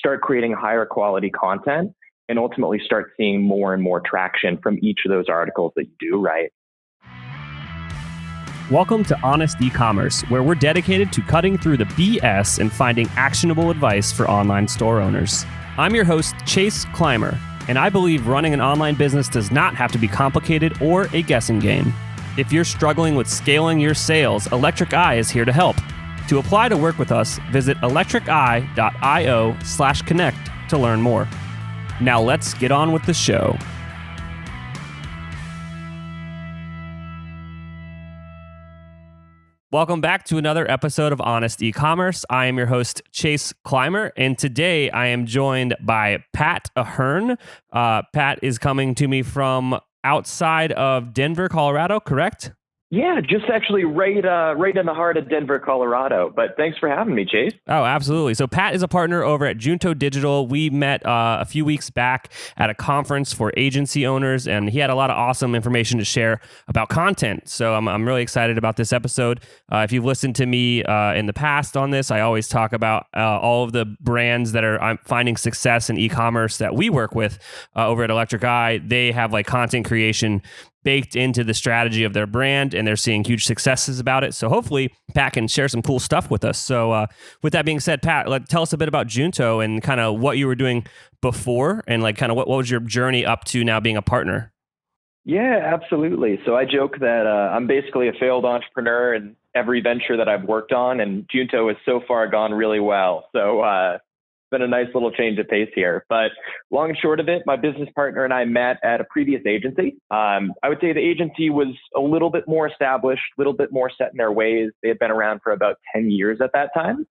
start creating higher quality content, and ultimately start seeing more and more traction from each of those articles that you do write. Welcome to Honest E-Commerce, where we're dedicated to cutting through the BS and finding actionable advice for online store owners. I'm your host, Chase Clymer, and I believe running an online business does not have to be complicated or a guessing game. If you're struggling with scaling your sales, Electric Eye is here to help. To apply to work with us, visit electriceye.io/connect to learn more. Now let's get on with the show. Welcome back to another episode of Honest E-Commerce. I am your host, Chase Clymer, and today I am joined by Pat Ahern. Pat is coming to me from outside of Denver, Colorado, correct? Yeah, just actually right in the heart of Denver, Colorado. But thanks for having me, Chase. Oh, absolutely. So Pat is a partner over at Junto Digital. We met a few weeks back at a conference for agency owners, and he had a lot of awesome information to share about content. So I'm really excited about this episode. If you've listened to me in the past on this, I always talk about all of the brands that are finding success in e-commerce that we work with over at Electric Eye. They have like content creation baked into the strategy of their brand, and they're seeing huge successes about it. So hopefully Pat can share some cool stuff with us. So with that being said, Pat, tell us a bit about Junto and kind of what you were doing before, and like kind of what was your journey up to now being a partner? Yeah, absolutely. So I joke that I'm basically a failed entrepreneur in every venture that I've worked on, and Junto has so far gone really well. So been a nice little change of pace here. But long and short of it, my business partner and I met at a previous agency. I would say the agency was a little bit more established, a little bit more set in their ways. They had been around for about 10 years at that time.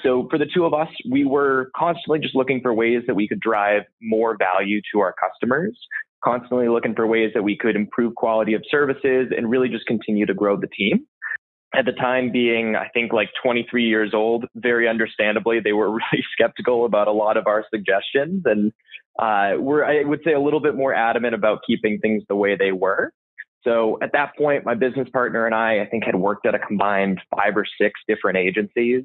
So for the two of us, we were constantly just looking for ways that we could drive more value to our customers, constantly looking for ways that we could improve quality of services and really just continue to grow the team. At the time being, I think, like 23 years old, very understandably, they were really skeptical about a lot of our suggestions. And we're, I would say, a little bit more adamant about keeping things the way they were. So at that point, my business partner and I think, had worked at a combined 5 or 6 different agencies.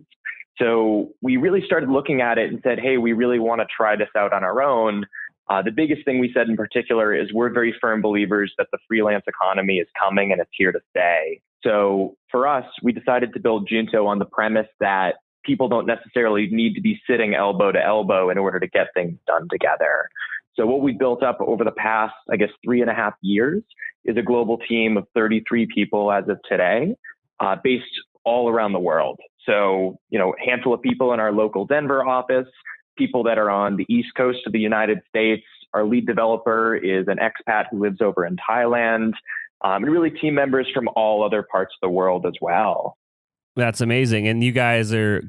So we really started looking at it and said, hey, we really want to try this out on our own. The biggest thing we said in particular is we're very firm believers that the freelance economy is coming and it's here to stay. So for us, we decided to build Junto on the premise that people don't necessarily need to be sitting elbow to elbow in order to get things done together. So what we built up over the past, 3.5 years is a global team of 33 people as of today, based all around the world. So, a handful of people in our local Denver office, people that are on the East Coast of the United States. Our lead developer is an expat who lives over in Thailand. And really team members from all other parts of the world as well. That's amazing. And you guys are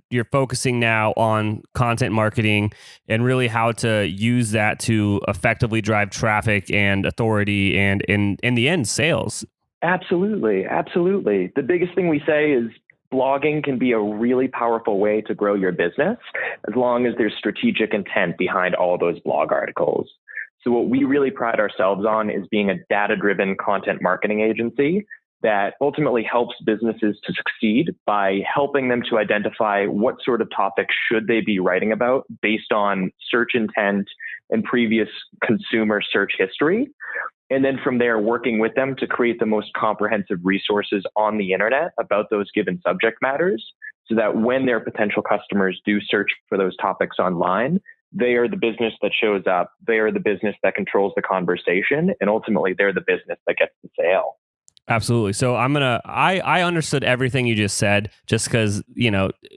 you're focusing now on content marketing and really how to use that to effectively drive traffic and authority and in the end, sales. Absolutely. Absolutely. The biggest thing we say is blogging can be a really powerful way to grow your business as long as there's strategic intent behind all those blog articles. So what we really pride ourselves on is being a data-driven content marketing agency that ultimately helps businesses to succeed by helping them to identify what sort of topics should they be writing about based on search intent and previous consumer search history. And then from there, working with them to create the most comprehensive resources on the internet about those given subject matters, so that when their potential customers do search for those topics online, they are the business that shows up. They are the business that controls the conversation. And ultimately, they're the business that gets the sale. Absolutely. So I understood everything you just said, just because,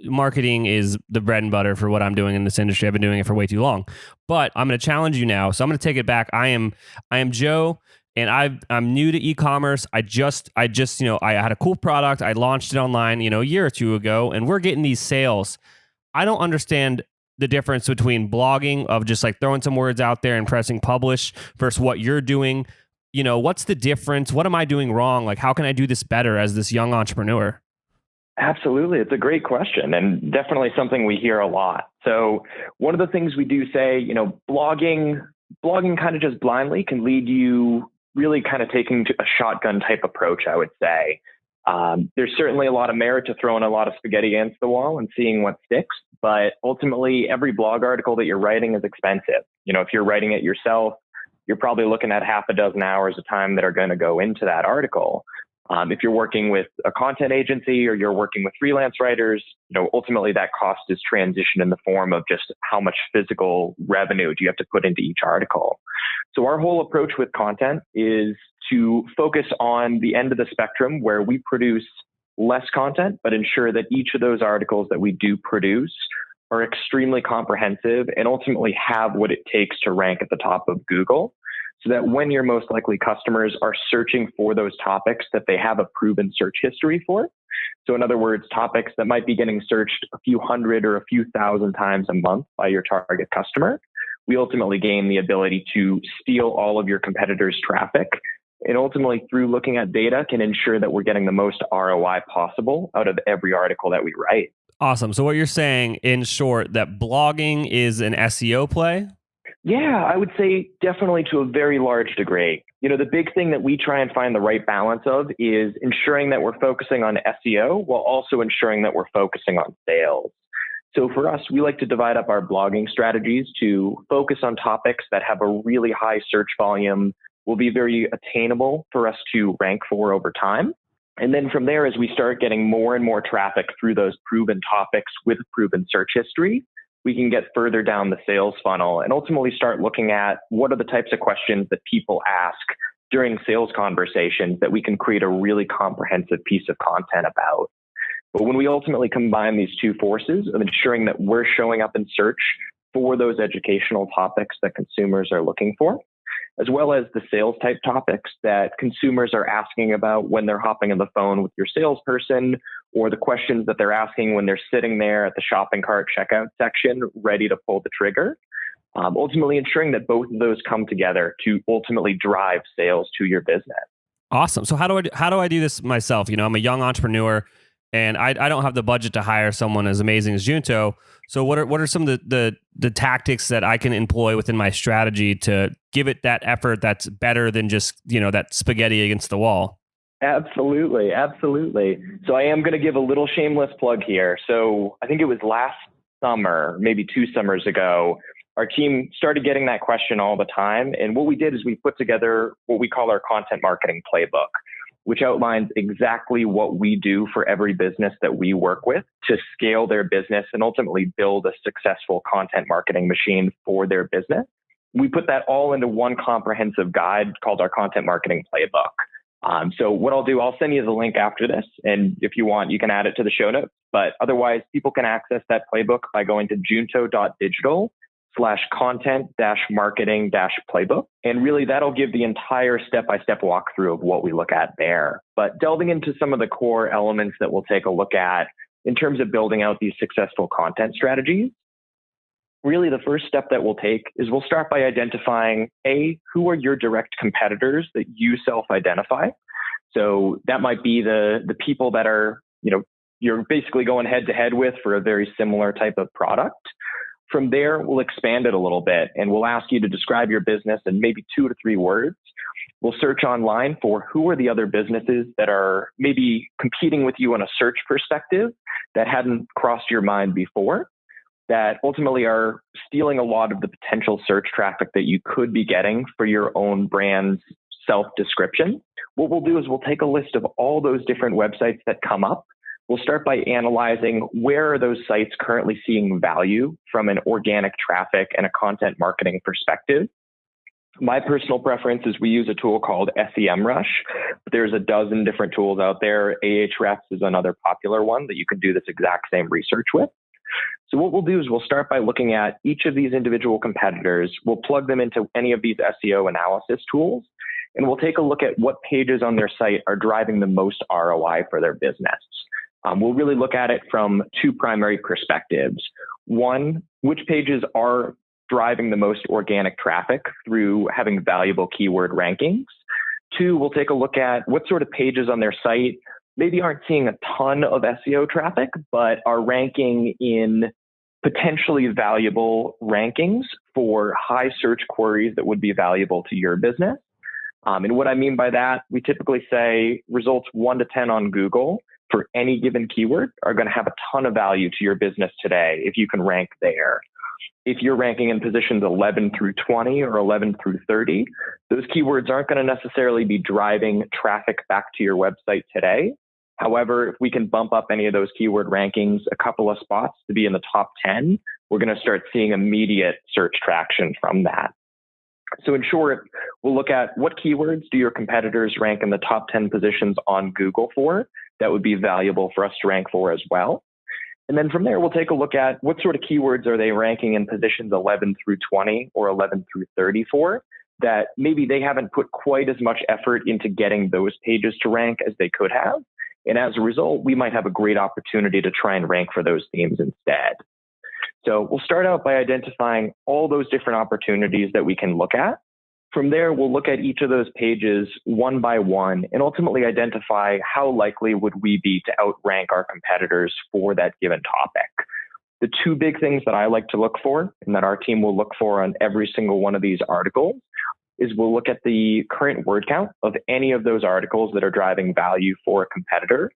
marketing is the bread and butter for what I'm doing in this industry. I've been doing it for way too long, but I'm going to challenge you now. So I'm going to take it back. I am Joe, and I'm new to e-commerce. I had a cool product. I launched it online, a year or two ago, and we're getting these sales. I don't understand the difference between blogging of just like throwing some words out there and pressing publish versus what you're doing. What's the difference? What am I doing wrong? Like, how can I do this better as this young entrepreneur? Absolutely. It's a great question, and definitely something we hear a lot. So one of the things we do say, blogging kind of just blindly can lead you really kind of taking a shotgun type approach, I would say. There's certainly a lot of merit to throwing a lot of spaghetti against the wall and seeing what sticks. But ultimately, every blog article that you're writing is expensive. If you're writing it yourself, you're probably looking at half a dozen hours of time that are going to go into that article. If you're working with a content agency or you're working with freelance writers, ultimately that cost is transitioned in the form of just how much physical revenue do you have to put into each article. So our whole approach with content is to focus on the end of the spectrum where we produce less content, but ensure that each of those articles that we do produce are extremely comprehensive and ultimately have what it takes to rank at the top of Google, so that when your most likely customers are searching for those topics that they have a proven search history for. So in other words, topics that might be getting searched a few hundred or a few thousand times a month by your target customer, we ultimately gain the ability to steal all of your competitors' traffic. And ultimately, through looking at data, can ensure that we're getting the most ROI possible out of every article that we write. Awesome. So what you're saying, in short, that blogging is an SEO play? Yeah, I would say definitely to a very large degree. The big thing that we try and find the right balance of is ensuring that we're focusing on SEO while also ensuring that we're focusing on sales. So for us, we like to divide up our blogging strategies to focus on topics that have a really high search volume, will be very attainable for us to rank for over time. And then from there, as we start getting more and more traffic through those proven topics with proven search history, we can get further down the sales funnel and ultimately start looking at what are the types of questions that people ask during sales conversations that we can create a really comprehensive piece of content about. But when we ultimately combine these two forces of ensuring that we're showing up in search for those educational topics that consumers are looking for, as well as the sales type topics that consumers are asking about when they're hopping on the phone with your salesperson, or the questions that they're asking when they're sitting there at the shopping cart checkout section, ready to pull the trigger. Ultimately ensuring that both of those come together to ultimately drive sales to your business. Awesome. So how do I do this myself? I'm a young entrepreneur and I don't have the budget to hire someone as amazing as Junto. So what are some of the tactics that I can employ within my strategy to give it that effort that's better than just, that spaghetti against the wall? Absolutely. So I am going to give a little shameless plug here. So I think it was last summer, maybe 2 summers ago, our team started getting that question all the time. And what we did is we put together what we call our content marketing playbook, which outlines exactly what we do for every business that we work with to scale their business and ultimately build a successful content marketing machine for their business. We put that all into one comprehensive guide called our content marketing playbook. So what I'll do, I'll send you the link after this. And if you want, you can add it to the show notes. But otherwise, people can access that playbook by going to junto.digital/content-marketing-playbook. And really, that'll give the entire step-by-step walkthrough of what we look at there. But delving into some of the core elements that we'll take a look at in terms of building out these successful content strategies, really the first step that we'll take is we'll start by identifying, who are your direct competitors that you self-identify? So that might be the people that are, you're basically going head to head with for a very similar type of product. From there, we'll expand it a little bit and we'll ask you to describe your business in maybe 2 to 3 words. We'll search online for who are the other businesses that are maybe competing with you on a search perspective that hadn't crossed your mind before, that ultimately are stealing a lot of the potential search traffic that you could be getting for your own brand's self-description. What we'll do is we'll take a list of all those different websites that come up. We'll start by analyzing where are those sites currently seeing value from an organic traffic and a content marketing perspective. My personal preference is we use a tool called SEMrush. There's a dozen different tools out there. Ahrefs is another popular one that you can do this exact same research with. So what we'll do is we'll start by looking at each of these individual competitors. We'll plug them into any of these SEO analysis tools, and we'll take a look at what pages on their site are driving the most ROI for their business. We'll really look at it from 2 primary perspectives. One, which pages are driving the most organic traffic through having valuable keyword rankings. 2, we'll take a look at what sort of pages on their site maybe aren't seeing a ton of SEO traffic, but are ranking in potentially valuable rankings for high search queries that would be valuable to your business. And what I mean by that, we typically say results 1 to 10 on Google for any given keyword are going to have a ton of value to your business today if you can rank there. If you're ranking in positions 11 through 20 or 11 through 30, those keywords aren't going to necessarily be driving traffic back to your website today. However, if we can bump up any of those keyword rankings a couple of spots to be in the top 10, we're going to start seeing immediate search traction from that. So in short, we'll look at what keywords do your competitors rank in the top 10 positions on Google for that would be valuable for us to rank for as well. And then from there, we'll take a look at what sort of keywords are they ranking in positions 11 through 20 or 11 through 30 for that maybe they haven't put quite as much effort into getting those pages to rank as they could have. And as a result, we might have a great opportunity to try and rank for those themes instead. So we'll start out by identifying all those different opportunities that we can look at. From there, we'll look at each of those pages one by one and ultimately identify how likely would we be to outrank our competitors for that given topic. The two big things that I like to look for and that our team will look for on every single one of these articles is we'll look at the current word count of any of those articles that are driving value for a competitor.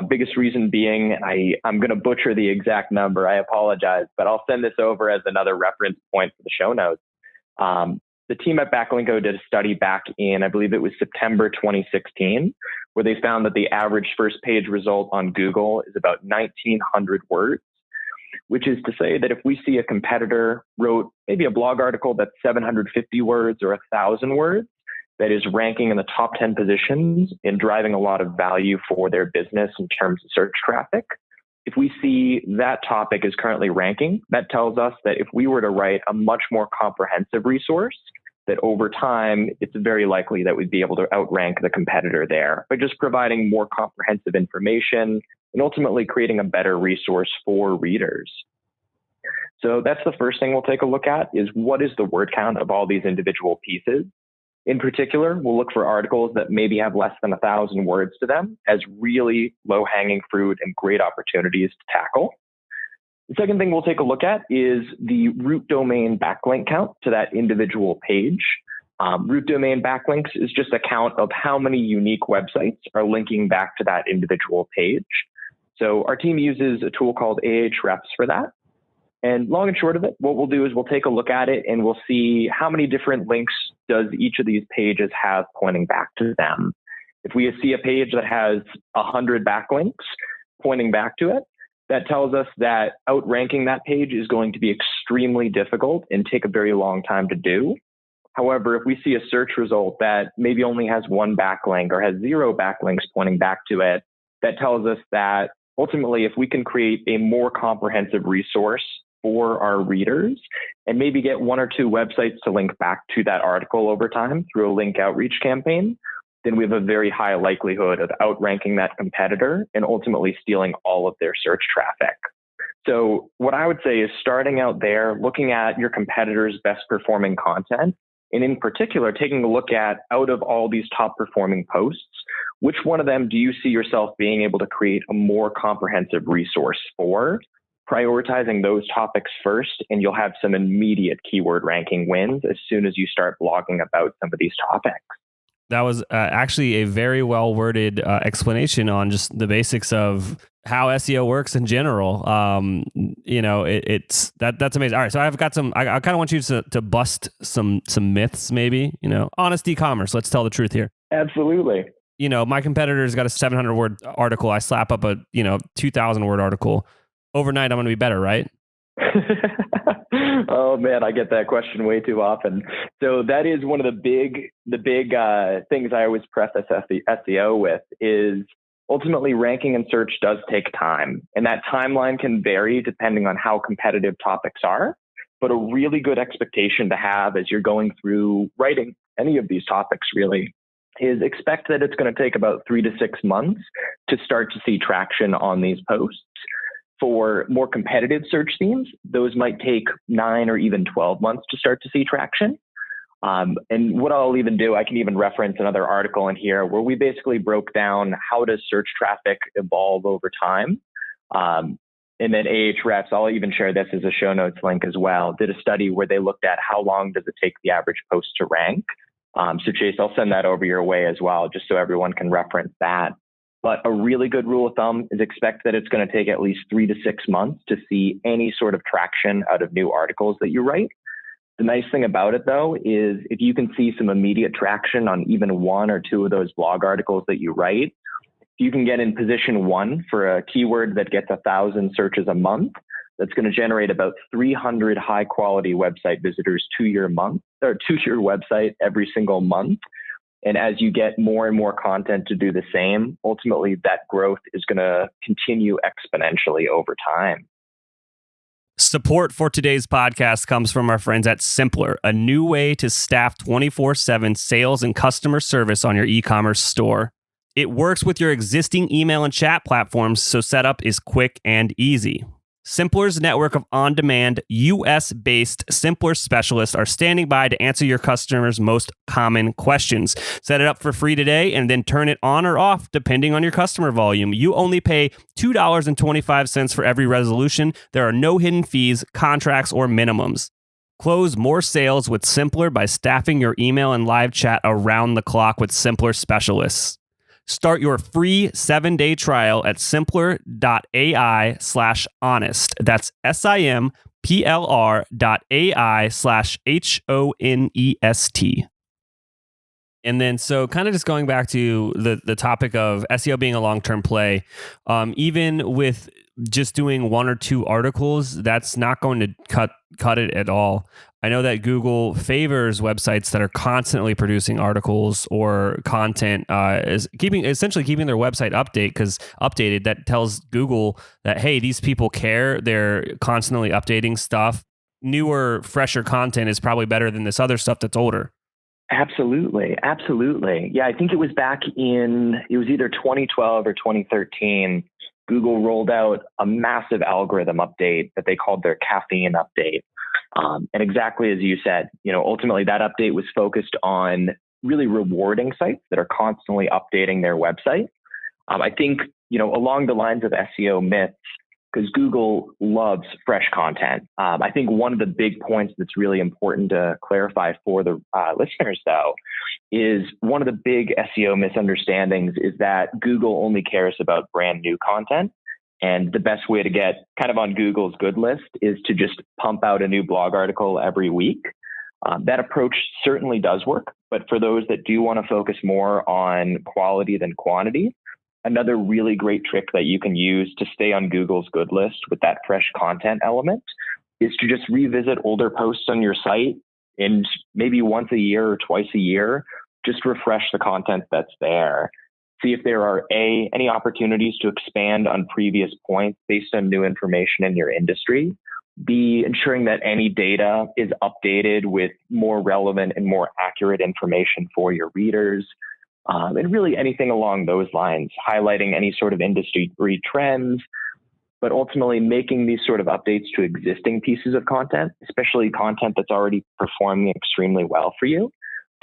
Biggest reason being, I'm going to butcher the exact number. I apologize, but I'll send this over as another reference point for the show notes. The team at Backlinko did a study back in, I believe it was September 2016, where they found that the average first page result on Google is about 1,900 words, which is to say that if we see a competitor wrote maybe a blog article that's 750 words or 1,000 words, that is ranking in the top 10 positions and driving a lot of value for their business in terms of search traffic. If we see that topic is currently ranking, that tells us that if we were to write a much more comprehensive resource, that over time, it's very likely that we'd be able to outrank the competitor there by just providing more comprehensive information and ultimately creating a better resource for readers. So that's the first thing we'll take a look at is what is the word count of all these individual pieces. In particular, we'll look for articles that maybe have less than 1,000 words to them as really low-hanging fruit and great opportunities to tackle. The second thing we'll take a look at is the root domain backlink count to that individual page. Root domain backlinks is just a count of how many unique websites are linking back to that individual page. So our team uses a tool called Ahrefs for that. And long and short of it, what we'll do is we'll take a look at it and we'll see how many different links does each of these pages have pointing back to them. If we see a page that has 100 backlinks pointing back to it, that tells us that outranking that page is going to be extremely difficult and take a very long time to do. However, if we see a search result that maybe only has one backlink or has 0 backlinks pointing back to it, that tells us that ultimately, if we can create a more comprehensive resource for our readers and maybe get 1 or 2 websites to link back to that article over time through a link outreach campaign, then we have a very high likelihood of outranking that competitor and ultimately stealing all of their search traffic. So what I would say is starting out there, looking at your competitors' best performing content, and in particular, taking a look at out of all these top performing posts, which one of them do you see yourself being able to create a more comprehensive resource for? Prioritizing those topics first, and you'll have some immediate keyword ranking wins as soon as you start blogging about some of these topics. That was actually a very well worded explanation on just the basics of how SEO works in general. That's amazing. All right, so I've got some. I kind of want you to bust some myths, maybe. Honest e-commerce. Let's tell the truth here. Absolutely. My competitor's got a 700 word article. I slap up a 2,000 word article. Overnight, I'm going to be better, right? Oh man, I get that question way too often. So that is one of the big things I always preface SEO with is ultimately ranking and search does take time. And that timeline can vary depending on how competitive topics are. But a really good expectation to have as you're going through writing any of these topics really is expect that it's going to take about 3 to 6 months to start to see traction on these posts. For more competitive search themes, those might take 9 or even 12 months to start to see traction. And what I'll even do, I can even reference another article in here where we basically broke down how does search traffic evolve over time. And then Ahrefs, I'll even share this as a show notes link as well, did a study where they looked at how long does it take the average post to rank. So Chase, I'll send that over your way as well, just so everyone can reference that. But a really good rule of thumb is expect that it's going to take at least 3 to 6 months to see any sort of traction out of new articles that you write. The nice thing about it, though, is if you can see some immediate traction on even 1 or 2 of those blog articles that you write, you can get in position 1 for a keyword that gets 1,000 searches a month. That's going to generate about 300 high quality website visitors to your website every single month. And as you get more and more content to do the same, ultimately that growth is going to continue exponentially over time. Support for today's podcast comes from our friends at Simplr, a new way to staff 24/7 sales and customer service on your e-commerce store. It works with your existing email and chat platforms, so setup is quick and easy. Simplr's network of on-demand, US-based Simplr specialists are standing by to answer your customers' most common questions. Set it up for free today and then turn it on or off depending on your customer volume. You only pay $2.25 for every resolution. There are no hidden fees, contracts, or minimums. Close more sales with Simplr by staffing your email and live chat around the clock with Simplr specialists. Start your free 7-day trial at simplr.ai/honest. That's simplr.ai/honest. And then, so kind of just going back to the topic of SEO being a long-term play, even with just doing 1 or 2 articles, that's not going to cut it at all. I know that Google favors websites that are constantly producing articles or content, is essentially keeping their website updated. That tells Google that, hey, these people care. They're constantly updating stuff. Newer, fresher content is probably better than this other stuff that's older. Absolutely. Yeah, I think it was either 2012 or 2013. Google rolled out a massive algorithm update that they called their caffeine update. And exactly as you said, ultimately that update was focused on really rewarding sites that are constantly updating their website. I think, along the lines of SEO myths, because Google loves fresh content. I think one of the big points that's really important to clarify for the listeners, though, is one of the big SEO misunderstandings is that Google only cares about brand new content. And the best way to get kind of on Google's good list is to just pump out a new blog article every week. That approach certainly does work. But for those that do want to focus more on quality than quantity, another really great trick that you can use to stay on Google's good list with that fresh content element is to just revisit older posts on your site, and maybe once a year or twice a year, just refresh the content that's there. See if there are any opportunities to expand on previous points based on new information in your industry. B, ensuring that any data is updated with more relevant and more accurate information for your readers. And really anything along those lines, highlighting any sort of industry trends, but ultimately making these sort of updates to existing pieces of content, especially content that's already performing extremely well for you,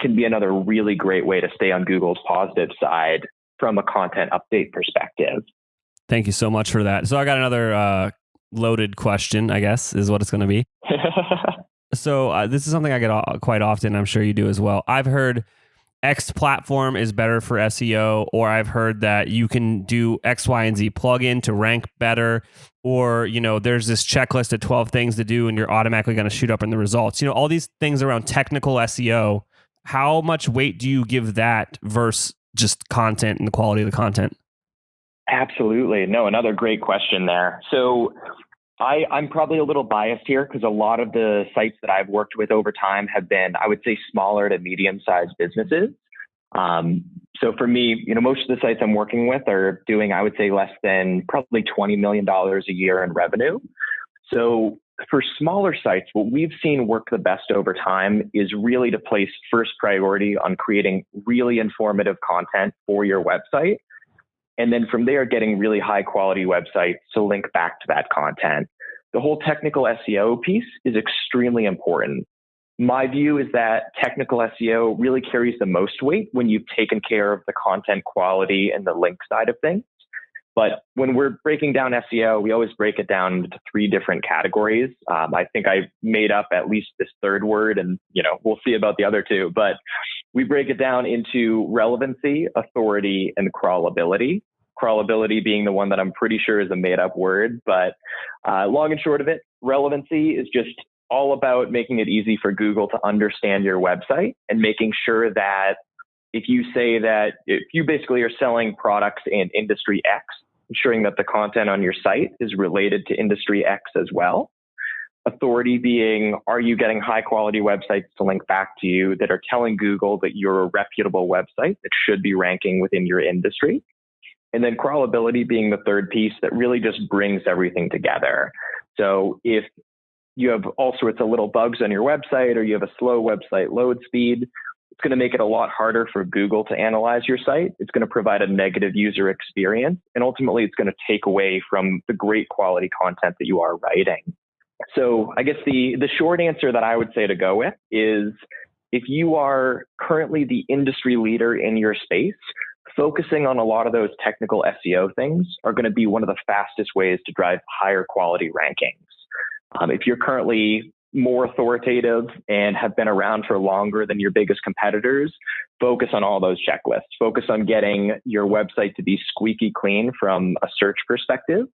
can be another really great way to stay on Google's positive side from a content update perspective. Thank you so much for that. So I got another loaded question, I guess, is what it's going to be. So this is something I get quite often. I'm sure you do as well. I've heard X platform is better for SEO, or I've heard that you can do X, Y, and Z plugin to rank better, or, there's this checklist of 12 things to do and you're automatically going to shoot up in the results. All these things around technical SEO. How much weight do you give that versus just content and the quality of the content? Absolutely. No, another great question there. So I'm probably a little biased here because a lot of the sites that I've worked with over time have been, I would say, smaller to medium-sized businesses. So for me, most of the sites I'm working with are doing, I would say, less than probably $20 million a year in revenue. So for smaller sites, what we've seen work the best over time is really to place first priority on creating really informative content for your website. And then from there, getting really high quality websites to link back to that content. The whole technical SEO piece is extremely important. My view is that technical SEO really carries the most weight when you've taken care of the content quality and the link side of things. But when we're breaking down SEO, we always break it down into 3 different categories. I think I made up at least this third word, and we'll see about the other 2. But We break it down into relevancy, authority, and crawlability. Crawlability being the one that I'm pretty sure is a made-up word, but long and short of it, relevancy is just all about making it easy for Google to understand your website and making sure that if you basically are selling products in industry X, ensuring that the content on your site is related to industry X as well. Authority being, are you getting high quality websites to link back to you that are telling Google that you're a reputable website that should be ranking within your industry? And then crawlability being the third piece that really just brings everything together. So if you have all sorts of little bugs on your website or you have a slow website load speed, it's going to make it a lot harder for Google to analyze your site. It's going to provide a negative user experience. And ultimately, it's going to take away from the great quality content that you are writing. So I guess the short answer that I would say to go with is if you are currently the industry leader in your space, focusing on a lot of those technical SEO things are going to be one of the fastest ways to drive higher quality rankings. If you're currently more authoritative and have been around for longer than your biggest competitors, focus on all those checklists. Focus on getting your website to be squeaky clean from a search perspective.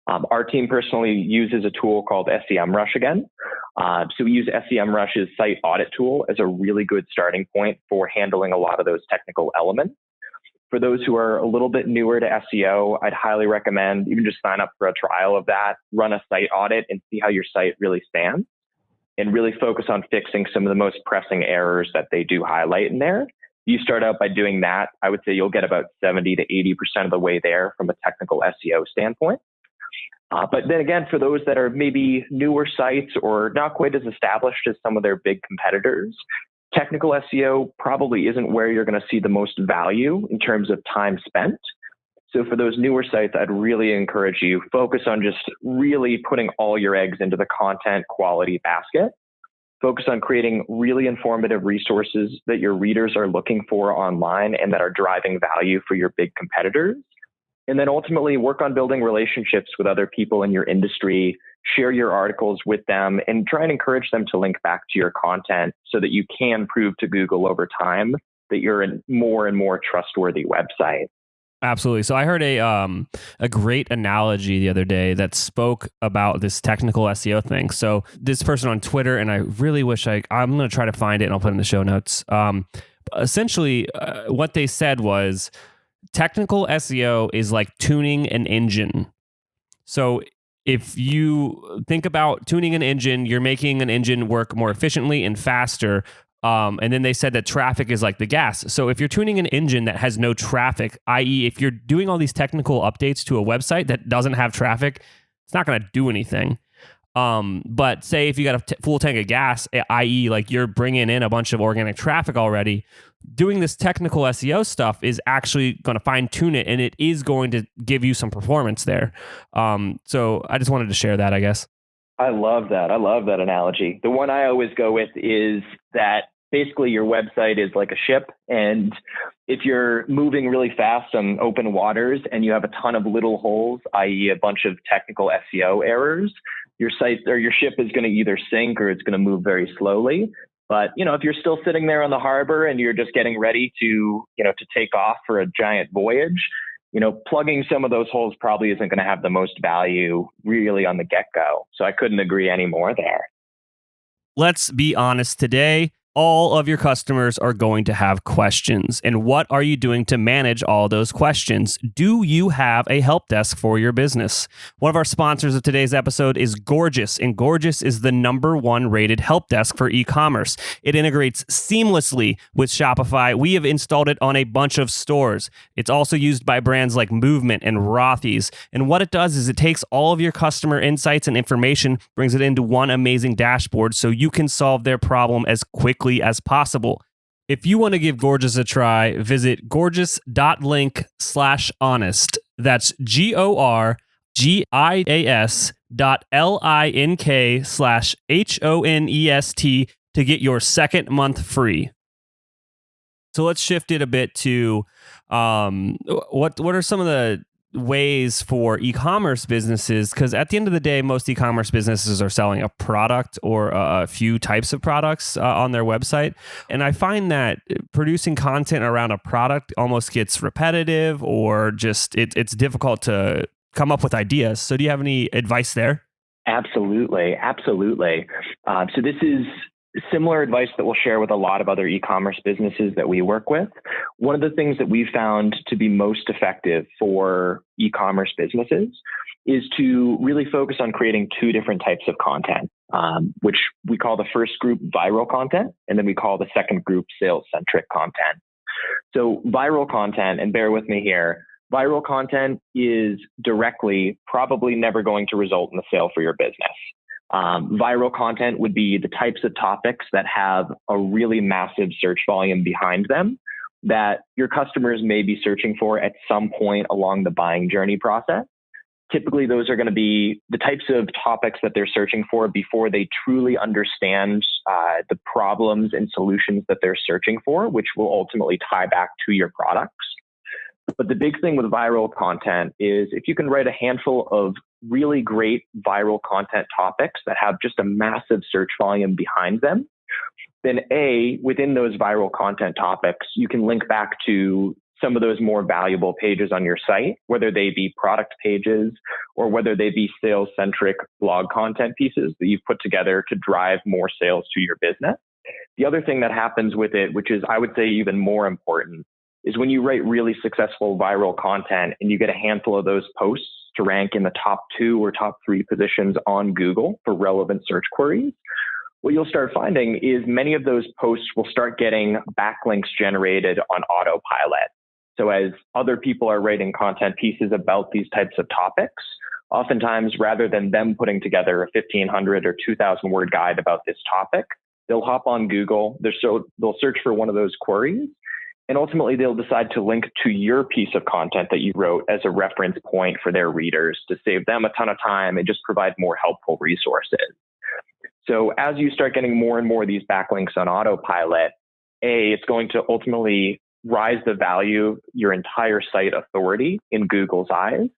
Our team personally uses a tool called SEMrush again. So we use SEMrush's site audit tool as a really good starting point for handling a lot of those technical elements. For those who are a little bit newer to SEO, I'd highly recommend even just sign up for a trial of that, run a site audit and see how your site really stands, and really focus on fixing some of the most pressing errors that they do highlight in there. You start out by doing that, I would say you'll get about 70 to 80% of the way there from a technical SEO standpoint. But then again, for those that are maybe newer sites or not quite as established as some of their big competitors, technical SEO probably isn't where you're going to see the most value in terms of time spent. So for those newer sites, I'd really encourage you focus on just really putting all your eggs into the content quality basket. Focus on creating really informative resources that your readers are looking for online and that are driving value for your big competitors. And then ultimately work on building relationships with other people in your industry, share your articles with them, and try and encourage them to link back to your content so that you can prove to Google over time that you're a more and more trustworthy website. Absolutely. So I heard a great analogy the other day that spoke about this technical SEO thing. So this person on Twitter, and I really wish I'm going to try to find it and I'll put it in the show notes. Essentially, what they said was technical SEO is like tuning an engine. So if you think about tuning an engine, you're making an engine work more efficiently and faster. And then they said that traffic is like the gas. So if you're tuning an engine that has no traffic, i.e. if you're doing all these technical updates to a website that doesn't have traffic, it's not going to do anything. But say if you got a full tank of gas, i.e. like you're bringing in a bunch of organic traffic already, doing this technical SEO stuff is actually going to fine tune it, and it is going to give you some performance there. So I just wanted to share that, I guess. I love that. I love that analogy. The one I always go with is that basically your website is like a ship. And if you're moving really fast on open waters and you have a ton of little holes, i.e. a bunch of technical SEO errors, your site or your ship is going to either sink or it's going to move very slowly. But, if you're still sitting there on the harbor and you're just getting ready to take off for a giant voyage, plugging some of those holes probably isn't going to have the most value really on the get-go. So I couldn't agree any more there. Let's be honest today. All of your customers are going to have questions. And what are you doing to manage all those questions? Do you have a help desk for your business? One of our sponsors of today's episode is Gorgias, and Gorgias is the #1 rated help desk for e-commerce. It integrates seamlessly with Shopify. We have installed it on a bunch of stores. It's also used by brands like Movement and Rothy's. And what it does is it takes all of your customer insights and information, brings it into one amazing dashboard so you can solve their problem as quickly as possible. If you want to give Gorgias a try, visit gorgias.link/honest. That's GORGIAS.link/HONEST to get your second month free. So let's shift it a bit to what are some of the ways for e-commerce businesses, because at the end of the day, most e-commerce businesses are selling a product or a few types of products on their website. And I find that producing content around a product almost gets repetitive, or just it's difficult to come up with ideas. So do you have any advice there? Absolutely. So this is similar advice that we'll share with a lot of other e-commerce businesses that we work with. One of the things that we've found to be most effective for e-commerce businesses is to really focus on creating two different types of content, which we call the first group viral content, and then we call the second group sales-centric content. So viral content, and bear with me here, viral content is directly probably never going to result in a sale for your business. Viral content would be the types of topics that have a really massive search volume behind them that your customers may be searching for at some point along the buying journey process. Typically, those are going to be the types of topics that they're searching for before they truly understand the problems and solutions that they're searching for, which will ultimately tie back to your products. But the big thing with viral content is if you can write a handful of really great viral content topics that have just a massive search volume behind them, then within those viral content topics, you can link back to some of those more valuable pages on your site, whether they be product pages or whether they be sales-centric blog content pieces that you've put together to drive more sales to your business. The other thing that happens with it, which is, I would say, even more important, is when you write really successful viral content and you get a handful of those posts to rank in the top 2 or top 3 positions on Google for relevant search queries, what you'll start finding is many of those posts will start getting backlinks generated on autopilot. So as other people are writing content pieces about these types of topics, oftentimes rather than them putting together a 1,500 or 2,000 word guide about this topic, they'll hop on Google, they'll search for one of those queries, and ultimately, they'll decide to link to your piece of content that you wrote as a reference point for their readers to save them a ton of time and just provide more helpful resources. So as you start getting more and more of these backlinks on autopilot, it's going to ultimately rise the value of your entire site authority in Google's eyes.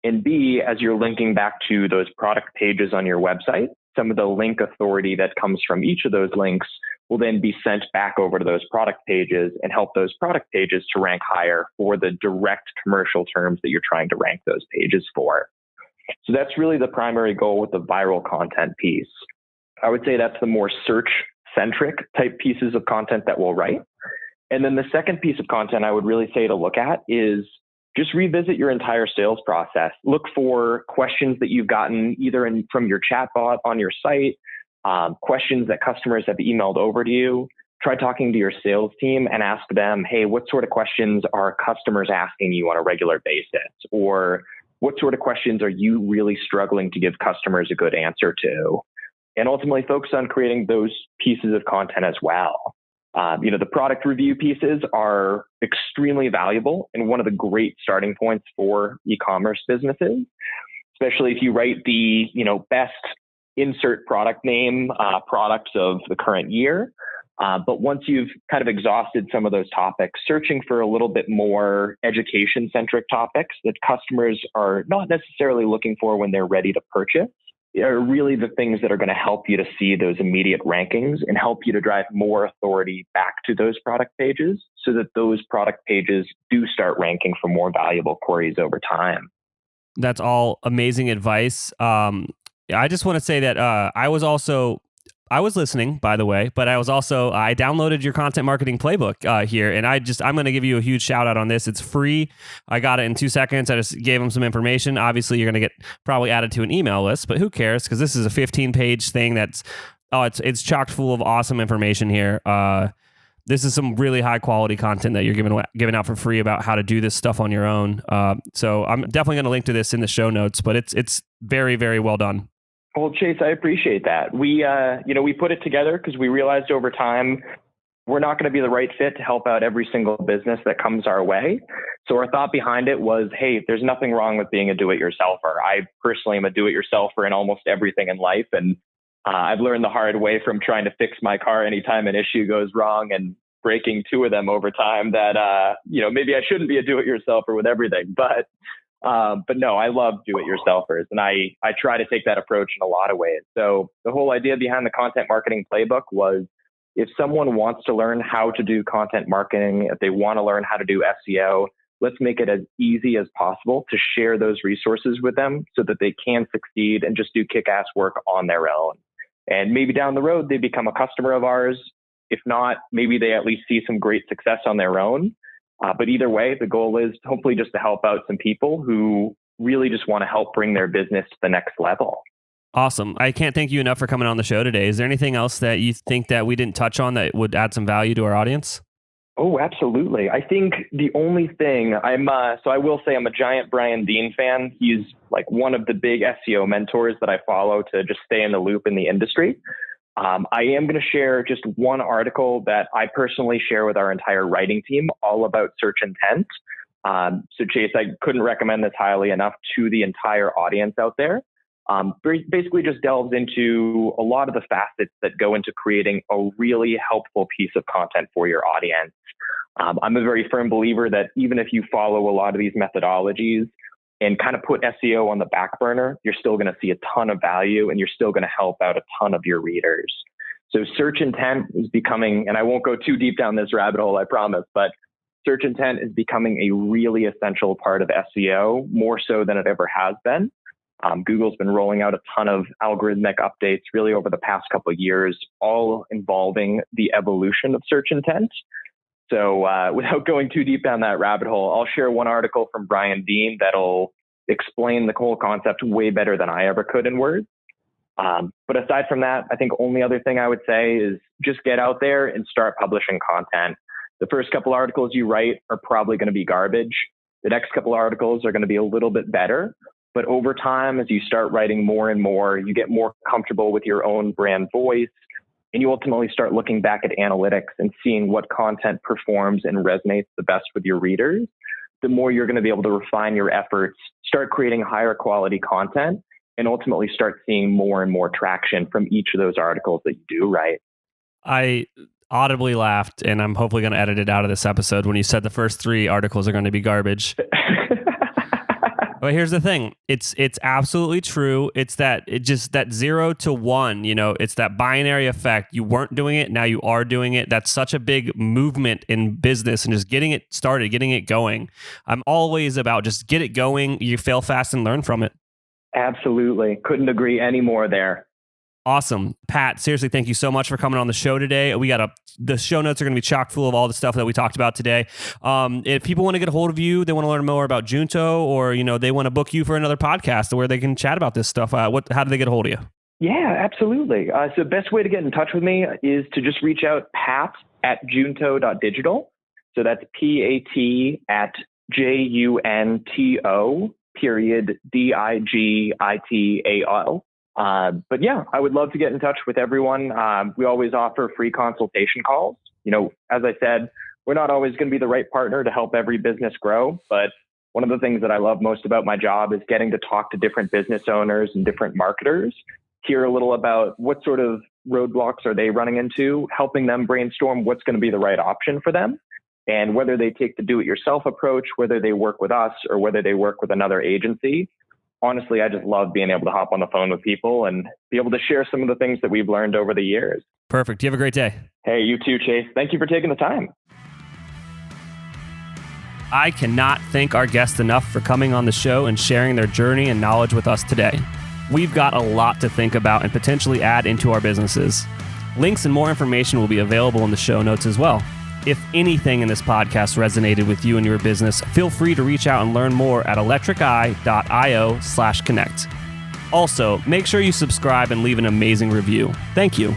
And B, as you're linking back to those product pages on your website, some of the link authority that comes from each of those links will then be sent back over to those product pages and help those product pages to rank higher for the direct commercial terms that you're trying to rank those pages for. So that's really the primary goal with the viral content piece. I would say that's the more search-centric type pieces of content that we'll write. And then the second piece of content I would really say to look at is just revisit your entire sales process. Look for questions that you've gotten either from your chatbot on your site, questions that customers have emailed over to you. Try talking to your sales team and ask them, hey, what sort of questions are customers asking you on a regular basis? Or what sort of questions are you really struggling to give customers a good answer to? And ultimately focus on creating those pieces of content as well. The product review pieces are extremely valuable and one of the great starting points for e-commerce businesses, especially if you write the, best insert product name products of the current year. But once you've kind of exhausted some of those topics, searching for a little bit more education-centric topics that customers are not necessarily looking for when they're ready to purchase are really the things that are going to help you to see those immediate rankings and help you to drive more authority back to those product pages so that those product pages do start ranking for more valuable queries over time. That's all amazing advice. I just want to say that I was listening, by the way, but I downloaded your content marketing playbook here, and I'm going to give you a huge shout out on this. It's free. I got it in 2 seconds. I just gave them some information. Obviously, you're going to get probably added to an email list, but who cares? Because this is a 15-page thing it's chocked full of awesome information here. This is some really high quality content that you're giving out for free about how to do this stuff on your own. So I'm definitely going to link to this in the show notes, but it's very, very well done. Well, Chase, I appreciate that. We put it together because we realized over time we're not going to be the right fit to help out every single business that comes our way. So our thought behind it was, hey, there's nothing wrong with being a do-it-yourselfer. I personally am a do-it-yourselfer in almost everything in life, and I've learned the hard way from trying to fix my car anytime an issue goes wrong and breaking 2 of them over time that maybe I shouldn't be a do-it-yourselfer with everything, but. But no, I love do-it-yourselfers, and I try to take that approach in a lot of ways. So the whole idea behind the content marketing playbook was if someone wants to learn how to do content marketing, if they want to learn how to do SEO, let's make it as easy as possible to share those resources with them so that they can succeed and just do kick-ass work on their own. And maybe down the road, they become a customer of ours. If not, maybe they at least see some great success on their own. But either way, the goal is hopefully just to help out some people who really just want to help bring their business to the next level. Awesome. I can't thank you enough for coming on the show today. Is there anything else that you think that we didn't touch on that would add some value to our audience? Oh, absolutely. I think the only thing so I will say I'm a giant Brian Dean fan. He's like one of the big SEO mentors that I follow to just stay in the loop in the industry. I am going to share just one article that I personally share with our entire writing team all about search intent. So Chase, I couldn't recommend this highly enough to the entire audience out there. Basically just delves into a lot of the facets that go into creating a really helpful piece of content for your audience. I'm a very firm believer that even if you follow a lot of these methodologies and kind of put SEO on the back burner, you're still going to see a ton of value and you're still going to help out a ton of your readers. So search intent is becoming, and I won't go too deep down this rabbit hole, I promise, but search intent is becoming a really essential part of SEO, more so than it ever has been. Google's been rolling out a ton of algorithmic updates really over the past couple of years, all involving the evolution of search intent. So without going too deep down that rabbit hole, I'll share one article from Brian Dean that'll explain the whole concept way better than I ever could in words. But aside from that, I think only other thing I would say is just get out there and start publishing content. The first couple articles you write are probably going to be garbage. The next couple articles are going to be a little bit better. But over time, as you start writing more and more, you get more comfortable with your own brand voice, and you ultimately start looking back at analytics and seeing what content performs and resonates the best with your readers. The more you're going to be able to refine your efforts, start creating higher quality content, and ultimately start seeing more and more traction from each of those articles that you do write. I audibly laughed, and I'm hopefully going to edit it out of this episode when you said the first 3 articles are going to be garbage. But here's the thing. It's absolutely true. It's that 0 to 1, it's that binary effect. You weren't doing it. Now you are doing it. That's such a big movement in business and just getting it started, getting it going. I'm always about just get it going. You fail fast and learn from it. Absolutely. Couldn't agree any more there. Awesome. Pat, seriously, thank you so much for coming on the show today. The show notes are going to be chock full of all the stuff that we talked about today. If people want to get a hold of you, they want to learn more about Junto, or, they want to book you for another podcast where they can chat about this stuff, how do they get a hold of you? Yeah, absolutely. So the best way to get in touch with me is to just reach out pat@junto.digital. So that's PAT@JUNTO.digital. But yeah, I would love to get in touch with everyone. We always offer free consultation calls. As I said, we're not always going to be the right partner to help every business grow. But one of the things that I love most about my job is getting to talk to different business owners and different marketers, hear a little about what sort of roadblocks are they running into, helping them brainstorm what's going to be the right option for them. And whether they take the do-it-yourself approach, whether they work with us or whether they work with another agency. Honestly, I just love being able to hop on the phone with people and be able to share some of the things that we've learned over the years. Perfect. You have a great day. Hey, you too, Chase. Thank you for taking the time. I cannot thank our guests enough for coming on the show and sharing their journey and knowledge with us today. We've got a lot to think about and potentially add into our businesses. Links and more information will be available in the show notes as well. If anything in this podcast resonated with you and your business, feel free to reach out and learn more at electriceye.io/connect. Also, make sure you subscribe and leave an amazing review. Thank you.